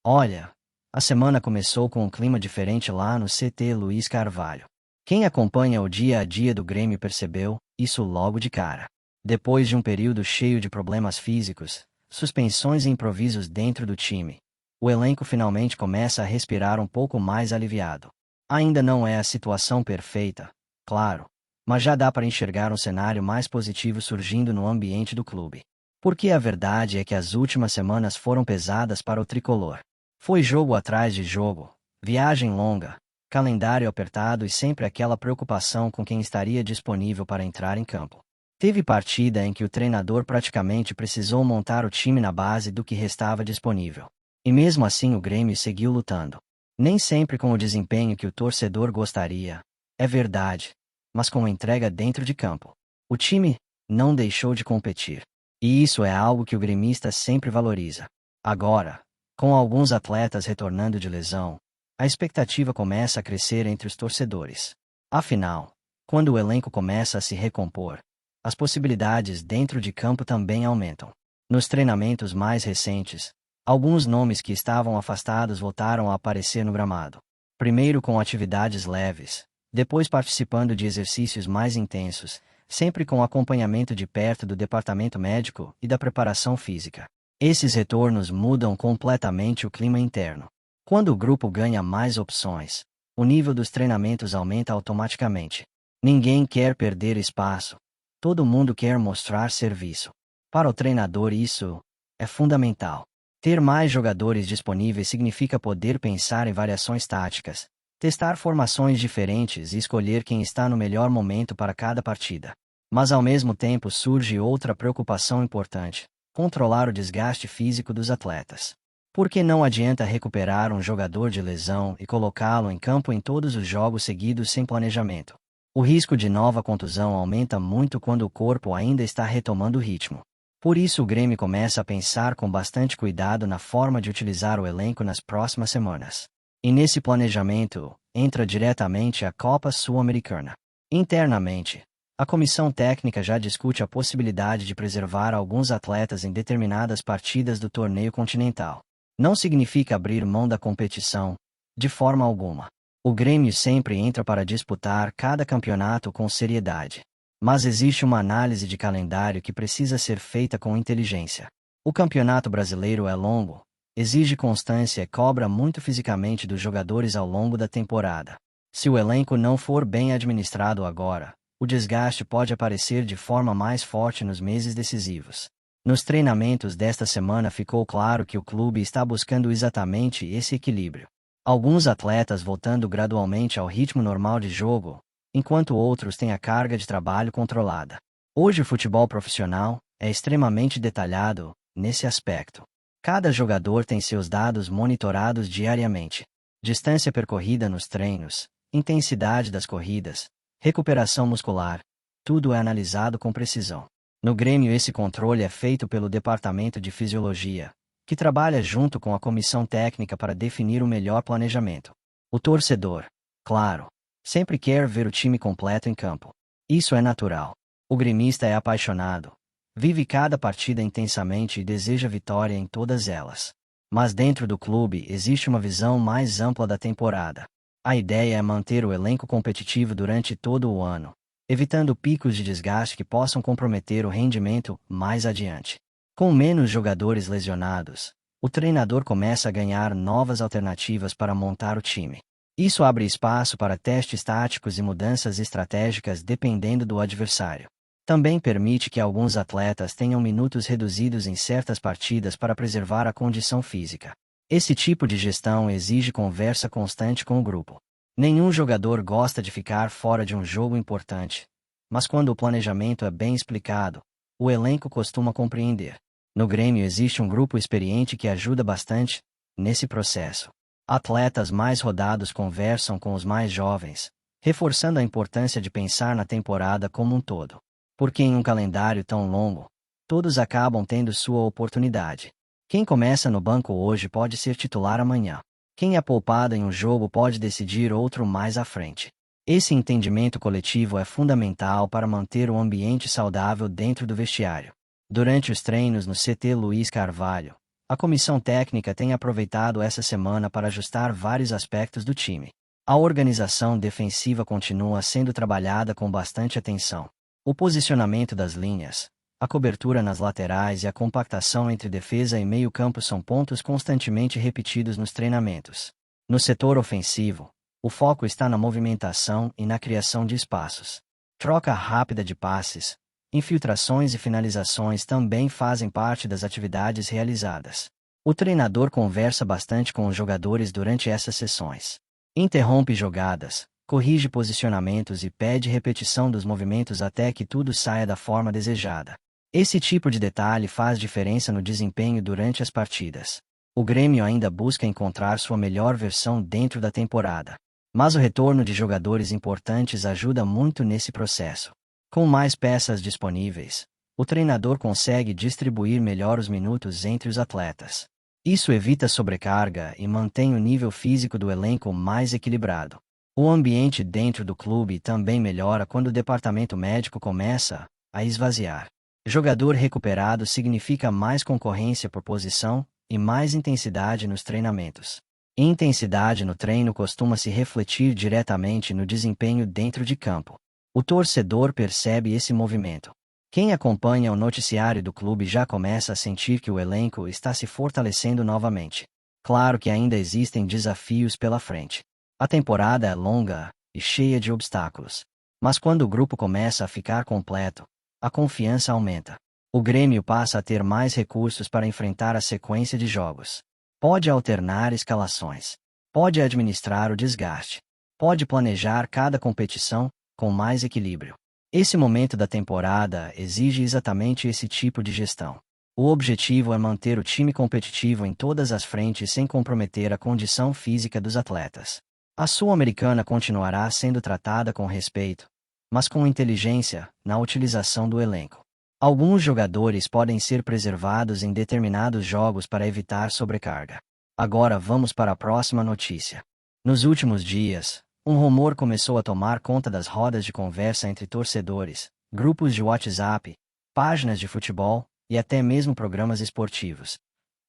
Olha, a semana começou com um clima diferente lá no CT Luiz Carvalho. Quem acompanha o dia a dia do Grêmio percebeu isso logo de cara. Depois de um período cheio de problemas físicos, suspensões e improvisos dentro do time, o elenco finalmente começa a respirar um pouco mais aliviado. Ainda não é a situação perfeita, claro, mas já dá para enxergar um cenário mais positivo surgindo no ambiente do clube. Porque a verdade é que as últimas semanas foram pesadas para o tricolor. Foi jogo atrás de jogo, viagem longa, calendário apertado e sempre aquela preocupação com quem estaria disponível para entrar em campo. Teve partida em que o treinador praticamente precisou montar o time na base do que restava disponível. E mesmo assim o Grêmio seguiu lutando. Nem sempre com o desempenho que o torcedor gostaria, é verdade, mas com entrega dentro de campo. O time não deixou de competir. E isso é algo que o gremista sempre valoriza. Agora, com alguns atletas retornando de lesão, a expectativa começa a crescer entre os torcedores. Afinal, quando o elenco começa a se recompor, as possibilidades dentro de campo também aumentam. Nos treinamentos mais recentes, alguns nomes que estavam afastados voltaram a aparecer no gramado. Primeiro com atividades leves, depois participando de exercícios mais intensos, sempre com acompanhamento de perto do departamento médico e da preparação física. Esses retornos mudam completamente o clima interno. Quando o grupo ganha mais opções, o nível dos treinamentos aumenta automaticamente. Ninguém quer perder espaço. Todo mundo quer mostrar serviço. Para o treinador isso é fundamental. Ter mais jogadores disponíveis significa poder pensar em variações táticas, testar formações diferentes e escolher quem está no melhor momento para cada partida. Mas ao mesmo tempo surge outra preocupação importante: controlar o desgaste físico dos atletas. Porque não adianta recuperar um jogador de lesão e colocá-lo em campo em todos os jogos seguidos sem planejamento. O risco de nova contusão aumenta muito quando o corpo ainda está retomando o ritmo. Por isso o Grêmio começa a pensar com bastante cuidado na forma de utilizar o elenco nas próximas semanas. E nesse planejamento, entra diretamente a Copa Sul-Americana. Internamente, a comissão técnica já discute a possibilidade de preservar alguns atletas em determinadas partidas do torneio continental. Não significa abrir mão da competição, de forma alguma. O Grêmio sempre entra para disputar cada campeonato com seriedade. Mas existe uma análise de calendário que precisa ser feita com inteligência. O campeonato brasileiro é longo, exige constância e cobra muito fisicamente dos jogadores ao longo da temporada. Se o elenco não for bem administrado agora, o desgaste pode aparecer de forma mais forte nos meses decisivos. Nos treinamentos desta semana ficou claro que o clube está buscando exatamente esse equilíbrio. Alguns atletas voltando gradualmente ao ritmo normal de jogo, enquanto outros têm a carga de trabalho controlada. Hoje o futebol profissional é extremamente detalhado nesse aspecto. Cada jogador tem seus dados monitorados diariamente. Distância percorrida nos treinos, intensidade das corridas, recuperação muscular, tudo é analisado com precisão. No Grêmio esse controle é feito pelo Departamento de Fisiologia, que trabalha junto com a comissão técnica para definir o melhor planejamento. O torcedor, claro, sempre quer ver o time completo em campo. Isso é natural. O gremista é apaixonado, vive cada partida intensamente e deseja vitória em todas elas. Mas dentro do clube existe uma visão mais ampla da temporada. A ideia é manter o elenco competitivo durante todo o ano, evitando picos de desgaste que possam comprometer o rendimento mais adiante. Com menos jogadores lesionados, o treinador começa a ganhar novas alternativas para montar o time. Isso abre espaço para testes táticos e mudanças estratégicas dependendo do adversário. Também permite que alguns atletas tenham minutos reduzidos em certas partidas para preservar a condição física. Esse tipo de gestão exige conversa constante com o grupo. Nenhum jogador gosta de ficar fora de um jogo importante, mas quando o planejamento é bem explicado, o elenco costuma compreender. No Grêmio existe um grupo experiente que ajuda bastante nesse processo. Atletas mais rodados conversam com os mais jovens, reforçando a importância de pensar na temporada como um todo. Porque em um calendário tão longo, todos acabam tendo sua oportunidade. Quem começa no banco hoje pode ser titular amanhã. Quem é poupado em um jogo pode decidir outro mais à frente. Esse entendimento coletivo é fundamental para manter o ambiente saudável dentro do vestiário. Durante os treinos no CT Luiz Carvalho, A comissão técnica tem aproveitado essa semana para ajustar vários aspectos do time. A organização defensiva continua sendo trabalhada com bastante atenção. O posicionamento das linhas, a cobertura nas laterais e a compactação entre defesa e meio-campo são pontos constantemente repetidos nos treinamentos. No setor ofensivo, o foco está na movimentação e na criação de espaços. Troca rápida de passes, infiltrações e finalizações também fazem parte das atividades realizadas. O treinador conversa bastante com os jogadores durante essas sessões. Interrompe jogadas, corrige posicionamentos e pede repetição dos movimentos até que tudo saia da forma desejada. Esse tipo de detalhe faz diferença no desempenho durante as partidas. O Grêmio ainda busca encontrar sua melhor versão dentro da temporada. Mas o retorno de jogadores importantes ajuda muito nesse processo. Com mais peças disponíveis, o treinador consegue distribuir melhor os minutos entre os atletas. Isso evita sobrecarga e mantém o nível físico do elenco mais equilibrado. O ambiente dentro do clube também melhora quando o departamento médico começa a esvaziar. Jogador recuperado significa mais concorrência por posição e mais intensidade nos treinamentos. Intensidade no treino costuma se refletir diretamente no desempenho dentro de campo. O torcedor percebe esse movimento. Quem acompanha o noticiário do clube já começa a sentir que o elenco está se fortalecendo novamente. Claro que ainda existem desafios pela frente. A temporada é longa e cheia de obstáculos. Mas quando o grupo começa a ficar completo, a confiança aumenta. O Grêmio passa a ter mais recursos para enfrentar a sequência de jogos. Pode alternar escalações. Pode administrar o desgaste. Pode planejar cada competição com mais equilíbrio. Esse momento da temporada exige exatamente esse tipo de gestão. O objetivo é manter o time competitivo em todas as frentes sem comprometer a condição física dos atletas. A Sul-Americana continuará sendo tratada com respeito, mas com inteligência na utilização do elenco. Alguns jogadores podem ser preservados em determinados jogos para evitar sobrecarga. Agora vamos para a próxima notícia. Nos últimos dias, um rumor começou a tomar conta das rodas de conversa entre torcedores, grupos de WhatsApp, páginas de futebol e até mesmo programas esportivos.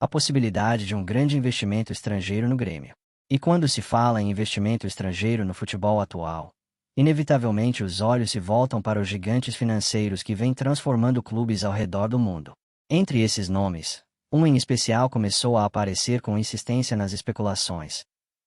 A possibilidade de um grande investimento estrangeiro no Grêmio. E quando se fala em investimento estrangeiro no futebol atual, inevitavelmente os olhos se voltam para os gigantes financeiros que vêm transformando clubes ao redor do mundo. Entre esses nomes, um em especial começou a aparecer com insistência nas especulações.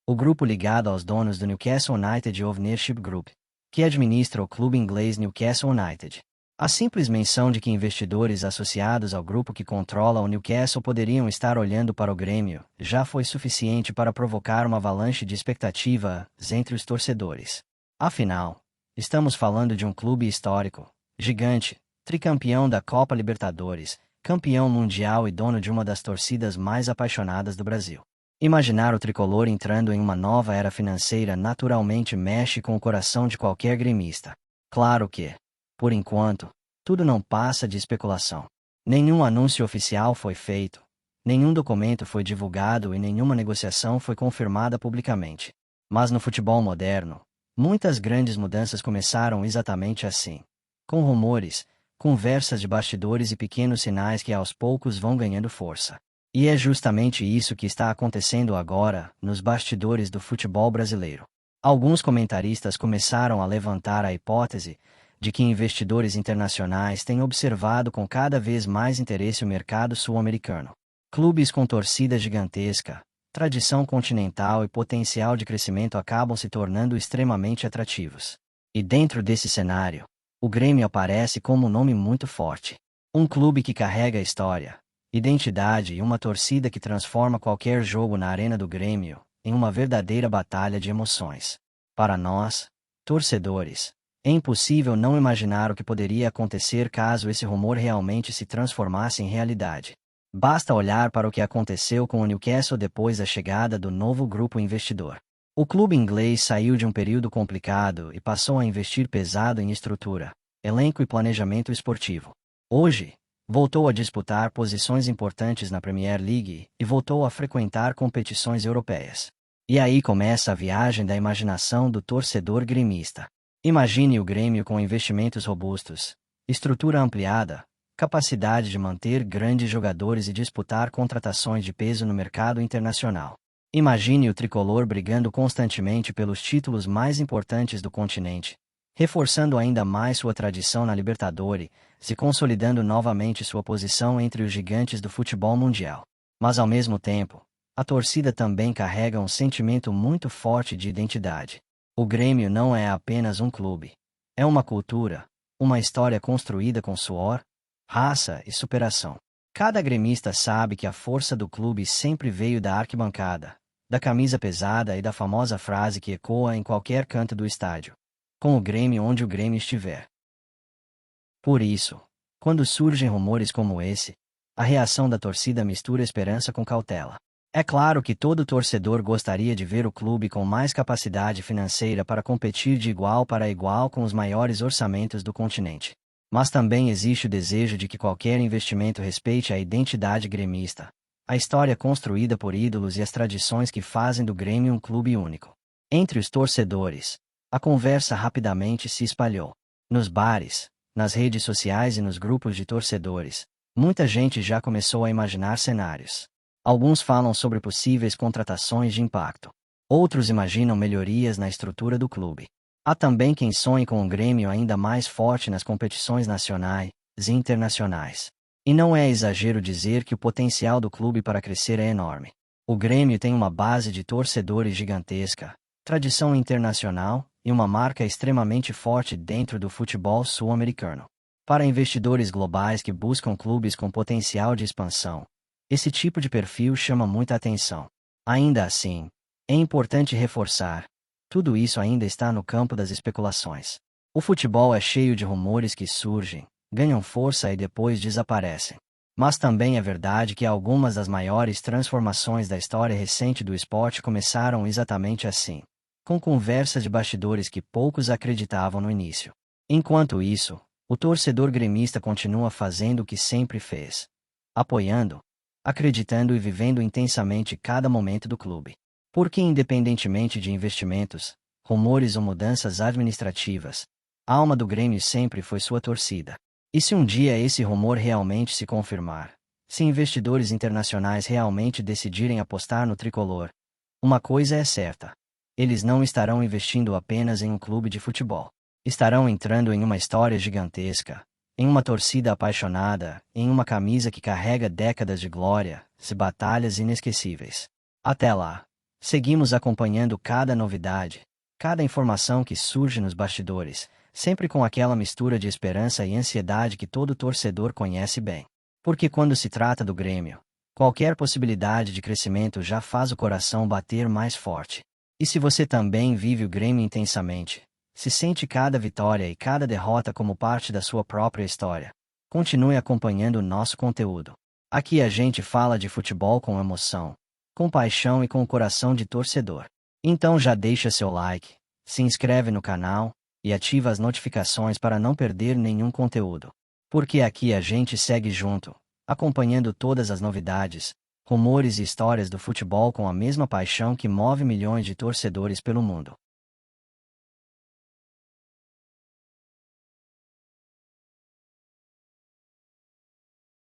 O grupo ligado aos donos do Newcastle United Ownership Group, que administra o clube inglês Newcastle United. A simples menção de que investidores associados ao grupo que controla o Newcastle poderiam estar olhando para o Grêmio já foi suficiente para provocar uma avalanche de expectativas entre os torcedores. Afinal, estamos falando de um clube histórico, gigante, tricampeão da Copa Libertadores, campeão mundial e dono de uma das torcidas mais apaixonadas do Brasil. Imaginar o tricolor entrando em uma nova era financeira naturalmente mexe com o coração de qualquer gremista. Claro que, por enquanto, tudo não passa de especulação. Nenhum anúncio oficial foi feito, nenhum documento foi divulgado e nenhuma negociação foi confirmada publicamente. Mas no futebol moderno, muitas grandes mudanças começaram exatamente assim. Com rumores, conversas de bastidores e pequenos sinais que aos poucos vão ganhando força. E é justamente isso que está acontecendo agora, nos bastidores do futebol brasileiro. Alguns comentaristas começaram a levantar a hipótese de que investidores internacionais têm observado com cada vez mais interesse o mercado sul-americano. Clubes com torcida gigantesca, tradição continental e potencial de crescimento acabam se tornando extremamente atrativos. E dentro desse cenário, o Grêmio aparece como um nome muito forte. Um clube que carrega história, identidade e uma torcida que transforma qualquer jogo na arena do Grêmio em uma verdadeira batalha de emoções. Para nós, torcedores, é impossível não imaginar o que poderia acontecer caso esse rumor realmente se transformasse em realidade. Basta olhar para o que aconteceu com o Newcastle depois da chegada do novo grupo investidor. O clube inglês saiu de um período complicado e passou a investir pesado em estrutura, elenco e planejamento esportivo. Hoje, voltou a disputar posições importantes na Premier League e voltou a frequentar competições europeias. E aí começa a viagem da imaginação do torcedor gremista. Imagine o Grêmio com investimentos robustos, estrutura ampliada, capacidade de manter grandes jogadores e disputar contratações de peso no mercado internacional. Imagine o tricolor brigando constantemente pelos títulos mais importantes do continente, reforçando ainda mais sua tradição na Libertadores, se consolidando novamente sua posição entre os gigantes do futebol mundial. Mas ao mesmo tempo, a torcida também carrega um sentimento muito forte de identidade. O Grêmio não é apenas um clube. É uma cultura, uma história construída com suor, raça e superação. Cada gremista sabe que a força do clube sempre veio da arquibancada, da camisa pesada e da famosa frase que ecoa em qualquer canto do estádio: com o Grêmio onde o Grêmio estiver. Por isso, quando surgem rumores como esse, a reação da torcida mistura esperança com cautela. É claro que todo torcedor gostaria de ver o clube com mais capacidade financeira para competir de igual para igual com os maiores orçamentos do continente. Mas também existe o desejo de que qualquer investimento respeite a identidade gremista, a história construída por ídolos e as tradições que fazem do Grêmio um clube único. Entre os torcedores, a conversa rapidamente se espalhou. Nos bares, nas redes sociais e nos grupos de torcedores, muita gente já começou a imaginar cenários. Alguns falam sobre possíveis contratações de impacto. Outros imaginam melhorias na estrutura do clube. Há também quem sonhe com um Grêmio ainda mais forte nas competições nacionais e internacionais. E não é exagero dizer que o potencial do clube para crescer é enorme. O Grêmio tem uma base de torcedores gigantesca, tradição internacional e uma marca extremamente forte dentro do futebol sul-americano. Para investidores globais que buscam clubes com potencial de expansão, esse tipo de perfil chama muita atenção. Ainda assim, é importante reforçar: tudo isso ainda está no campo das especulações. O futebol é cheio de rumores que surgem, ganham força e depois desaparecem. Mas também é verdade que algumas das maiores transformações da história recente do esporte começaram exatamente assim, com conversas de bastidores que poucos acreditavam no início. Enquanto isso, o torcedor gremista continua fazendo o que sempre fez: apoiando, acreditando e vivendo intensamente cada momento do clube. Porque independentemente de investimentos, rumores ou mudanças administrativas, a alma do Grêmio sempre foi sua torcida. E se um dia esse rumor realmente se confirmar, se investidores internacionais realmente decidirem apostar no tricolor, uma coisa é certa: eles não estarão investindo apenas em um clube de futebol. Estarão entrando em uma história gigantesca, em uma torcida apaixonada, em uma camisa que carrega décadas de glória e batalhas inesquecíveis. Até lá, seguimos acompanhando cada novidade, cada informação que surge nos bastidores, sempre com aquela mistura de esperança e ansiedade que todo torcedor conhece bem. Porque quando se trata do Grêmio, qualquer possibilidade de crescimento já faz o coração bater mais forte. E se você também vive o Grêmio intensamente, se sente cada vitória e cada derrota como parte da sua própria história, continue acompanhando o nosso conteúdo. Aqui a gente fala de futebol com emoção, com paixão e com o coração de torcedor. Então já deixa seu like, se inscreve no canal e ativa as notificações para não perder nenhum conteúdo. Porque aqui a gente segue junto, acompanhando todas as novidades, rumores e histórias do futebol com a mesma paixão que move milhões de torcedores pelo mundo.